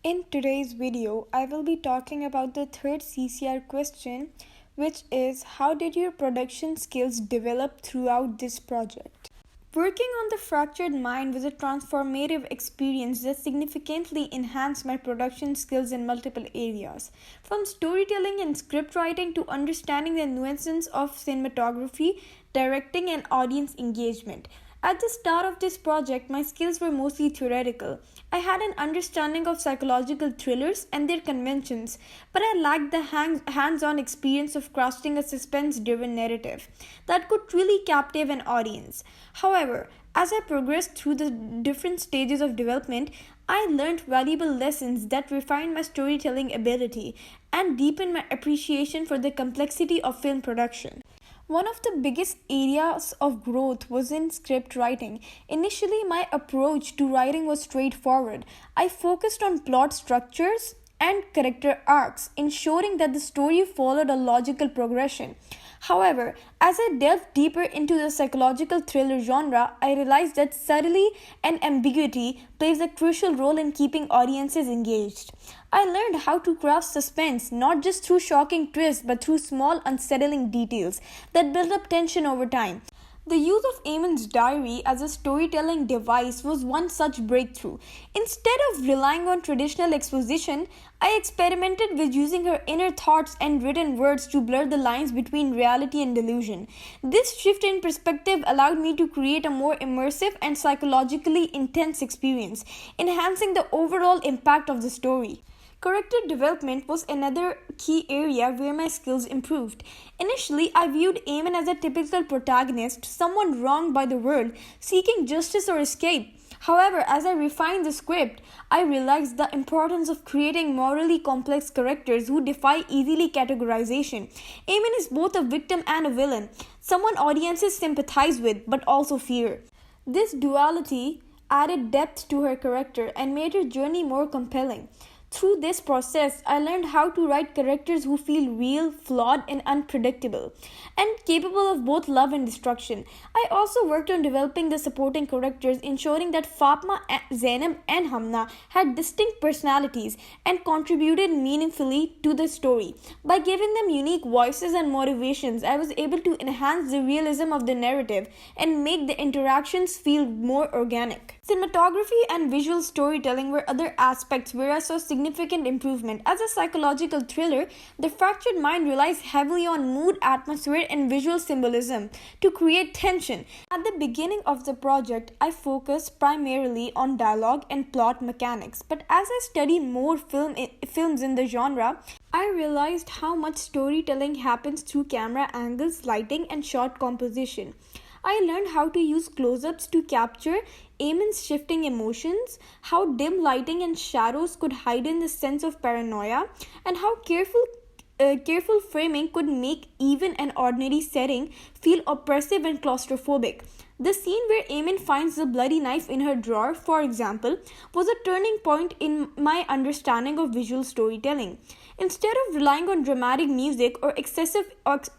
In today's video, I will be talking about the third CCR question, which is how did your production skills develop throughout this project? Working on The Fractured Mind was a transformative experience that significantly enhanced my production skills in multiple areas. From storytelling and script writing to understanding the nuances of cinematography, directing, and audience engagement. At the start of this project, my skills were mostly theoretical. I had an understanding of psychological thrillers and their conventions, but I lacked the hands-on experience of crafting a suspense-driven narrative that could truly captivate an audience. However, as I progressed through the different stages of development, I learned valuable lessons that refined my storytelling ability and deepened my appreciation for the complexity of film production. One of the biggest areas of growth was in script writing. Initially, my approach to writing was straightforward. I focused on plot structures and character arcs, ensuring that the story followed a logical progression. However, as I delved deeper into the psychological thriller genre, I realized that subtlety and ambiguity plays a crucial role in keeping audiences engaged. I learned how to craft suspense not just through shocking twists but through small unsettling details that build up tension over time. The use of Eamon's diary as a storytelling device was one such breakthrough. Instead of relying on traditional exposition, I experimented with using her inner thoughts and written words to blur the lines between reality and delusion. This shift in perspective allowed me to create a more immersive and psychologically intense experience, enhancing the overall impact of the story. Character development was another key area where my skills improved. Initially, I viewed Eamon as a typical protagonist, someone wronged by the world, seeking justice or escape. However, as I refined the script, I realized the importance of creating morally complex characters who defy easily categorization. Eamon is both a victim and a villain, someone audiences sympathize with but also fear. This duality added depth to her character and made her journey more compelling. Through this process, I learned how to write characters who feel real, flawed, and unpredictable, and capable of both love and destruction. I also worked on developing the supporting characters, ensuring that Fatma, Zainab, and Hamna had distinct personalities and contributed meaningfully to the story. By giving them unique voices and motivations, I was able to enhance the realism of the narrative and make the interactions feel more organic. Cinematography and visual storytelling were other aspects where I saw significant improvement. As a psychological thriller, The Fractured Mind relies heavily on mood, atmosphere, and visual symbolism to create tension. At the beginning of the project, I focused primarily on dialogue and plot mechanics, but as I studied more films in the genre, I realized how much storytelling happens through camera angles, lighting, and shot composition. I learned how to use close-ups to capture Eamon's shifting emotions, how dim lighting and shadows could heighten the sense of paranoia, and how careful framing could make even an ordinary setting feel oppressive and claustrophobic. The scene where Eamon finds the bloody knife in her drawer, for example, was a turning point in my understanding of visual storytelling. Instead of relying on dramatic music or excessive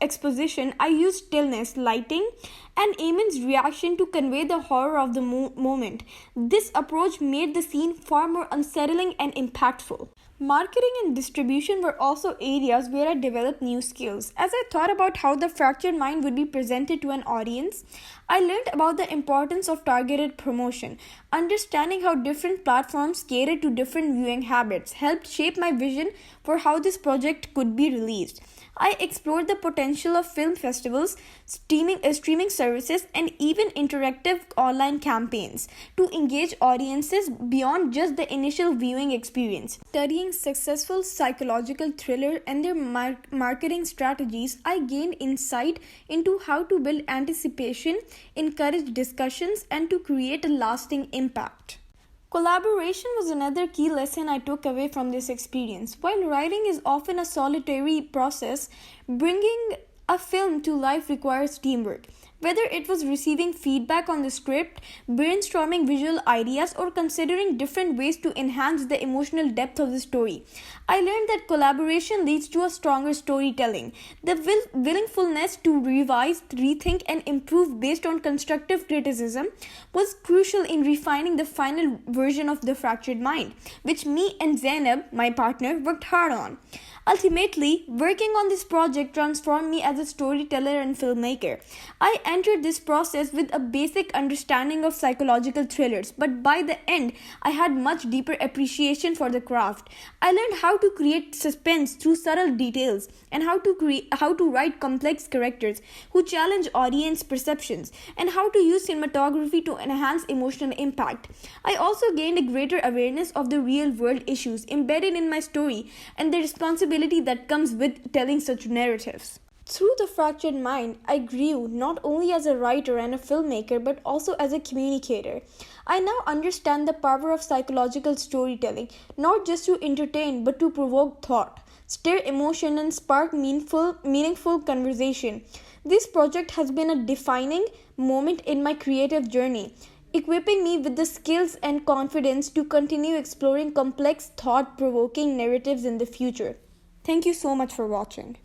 exposition, I used stillness, lighting, and Eamon's reaction to convey the horror of the moment. This approach made the scene far more unsettling and impactful. Marketing and distribution were also areas where I developed new skills. As I thought about how The Fractured Mind would be presented to an audience, I learned about the importance of targeted promotion. Understanding how different platforms cater to different viewing habits helped shape my vision for how this project could be released. I explored the potential of film festivals, streaming services, and even interactive online campaigns to engage audiences beyond just the initial viewing experience. Studying successful psychological thriller and their marketing strategies, I gained insight into how to build anticipation, encourage discussions, and to create a lasting impact. Collaboration was another key lesson I took away from this experience. While writing is often a solitary process, bringing a film to life requires teamwork. Whether it was receiving feedback on the script, brainstorming visual ideas, or considering different ways to enhance the emotional depth of the story, I learned that collaboration leads to a stronger storytelling. The willingness to revise, rethink, and improve based on constructive criticism was crucial in refining the final version of The Fractured Mind, which me and Zainab, my partner, worked hard on. Ultimately, working on this project transformed me as a storyteller and filmmaker. I entered this process with a basic understanding of psychological thrillers, but by the end, I had much deeper appreciation for the craft. I learned how to create suspense through subtle details and how to write complex characters who challenge audience perceptions, and how to use cinematography to enhance emotional impact. I also gained a greater awareness of the real-world issues embedded in my story and the responsibility that comes with telling such narratives. Through The Fractured Mind, I grew not only as a writer and a filmmaker but also as a communicator. I now understand the power of psychological storytelling, not just to entertain but to provoke thought, stir emotion, and spark meaningful conversation. This project has been a defining moment in my creative journey, equipping me with the skills and confidence to continue exploring complex, thought-provoking narratives in the future. Thank you so much for watching.